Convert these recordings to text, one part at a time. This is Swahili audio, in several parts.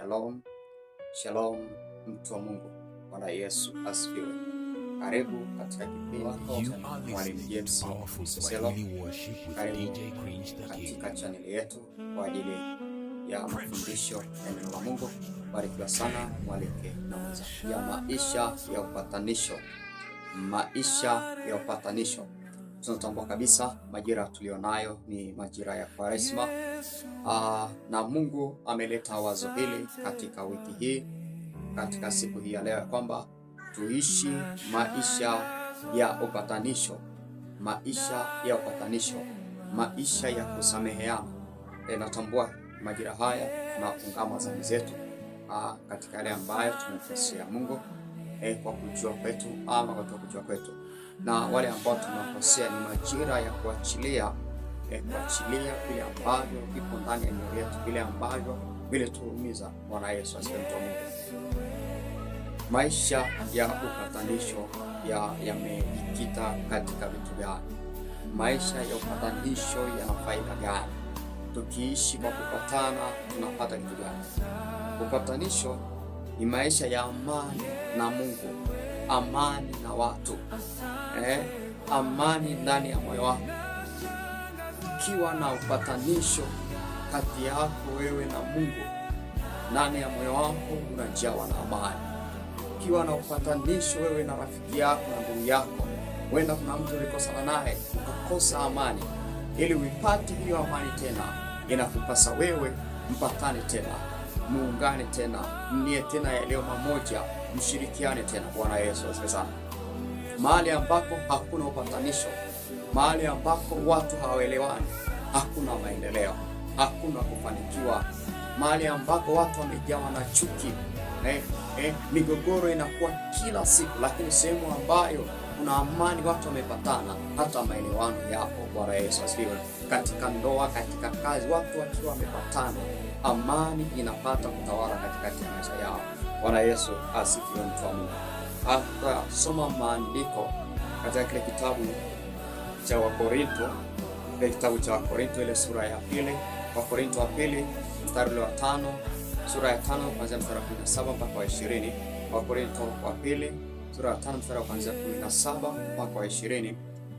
Shalom, shalom mtu wa Mungu. Bwana Yesu asifiwe. Karibu katika kipindi cha Mwalimu James Selo. Karibu katika channel yetu kwa ajili ya mafundisho ya neno la Mungu. Barikiwa sana mwalike na mwanza ya maisha ya upatanisho. Maisha ya upatanisho. Tunatambua kabisa majira tulionayo ni majira ya Kwaresma. Na Mungu ameleta wazo hili katika wiki hii, katika siku hii ya leo, kwamba tuishi maisha ya upatanisho, maisha ya upatanisho, maisha ya kusameheana. Natambua majira haya tunaungama dhambi zetu katika yale ambayo tumekosea Mungu kwa kujua kwetu ama kwa kujua kwetu, na wale ambao tunakosea ni majira ya kuachilia vile ambavyo vipo ndani ya mioyo yetu, vile ambavyo vile tuumiza. Bwana Yesu asifiwe. Maisha ya upatanisho yamejikita katika vitu gani? Maisha ya upatanisho yana faida gani? Tukiishi kwa kupatana tunapata kitu gani? Upatanisho ni maisha ya amani na Mungu, amani na watu, amani ndani ya moyo wako. Ukiwa na upatanisho kati yako wewe na Mungu, ndani ya moyo wako unajawa na amani. Ukiwa na upatanisho wewe na rafiki yako na ndugu yako, wenda kuna mtu ulikosana naye ukakosa amani, ili uipate hiyo amani tena, inakupasa wewe mpatane tena, muungane tena, mnie tena yaliyo mamoja, mshirikiane tena. Bwana Yesu asifiwe sana. Mahali ambako hakuna upatanisho, mahali ambako watu hawaelewani, hakuna maendeleo, hakuna kufanikiwa. Mahali ambako watu wamejawa na chuki, migogoro inakuwa kila siku. Lakini sehemu ambayo kuna amani, watu wamepatana, hata maelewano yapo. Bwana Yesu asifiwe. Katika ndoa, katika kazi, watu wakiwa wamepatana, amani inapata kutawala katikati ya maisha yao. Bwana Yesu asifiwe. Mtu wa Mungu, hata soma maandiko katika kile kitabu cha Wakorinto, ile sura ya pili, Wakorinto wa pili mstari wa 5, sura ya 5 kuanzia mstari wa 17 mpaka 20. Wakorinto wa pili sura ya 5 mstari wa kuanzia 17 mpaka 20.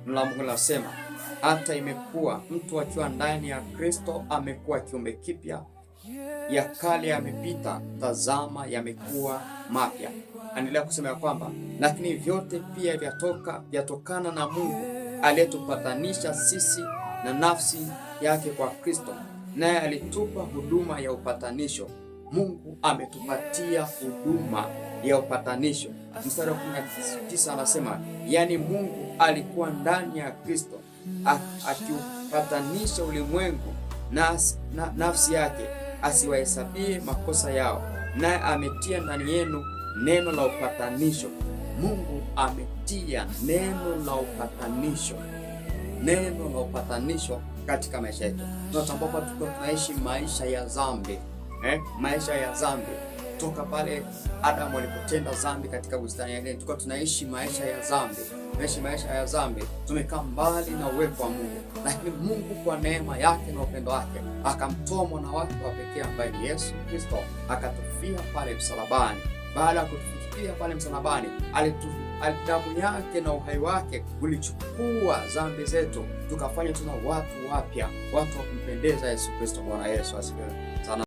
Neno la Mungu linasema, hata imekuwa mtu akiwa ndani ya Kristo amekuwa kiumbe kipya, ya kale yamepita, tazama yamekuwa mapya. Anaendelea kusema ya kwamba lakini vyote pia vyatokana na Mungu aliyetupatanisha sisi na nafsi yake kwa Kristo, naye alitupa huduma ya upatanisho. Mungu ametupatia huduma ya upatanisho. Mstari wa 19 anasema, yani Mungu alikuwa ndani ya Kristo akiupatanisha ulimwengu na nafsi yake, asiwahesabie makosa yao, naye ametia ndani yenu neno la upatanisho. Mungu ametia neno la upatanisho, katika maisha yetu. Tunatambua tunaishi maisha ya dhambi, maisha ya dhambi. Toka pale Adamu alipotenda dhambi katika bustani ya Edeni, tunaishi maisha ya dhambi. Tumekaa mbali na uwepo wa Mungu, lakini Mungu kwa neema yake na upendo wake akamtoa mwana wake wa pekee ambaye ni Yesu Kristo, akatufia pale msalabani. Baada ya kutufia pale msalabani, damu yake na uhai wake ulichukua dhambi zetu, tukafanya tuna watu wapya, watu wa kumpendeza Yesu Kristo. Bwana Yesu asifiwe.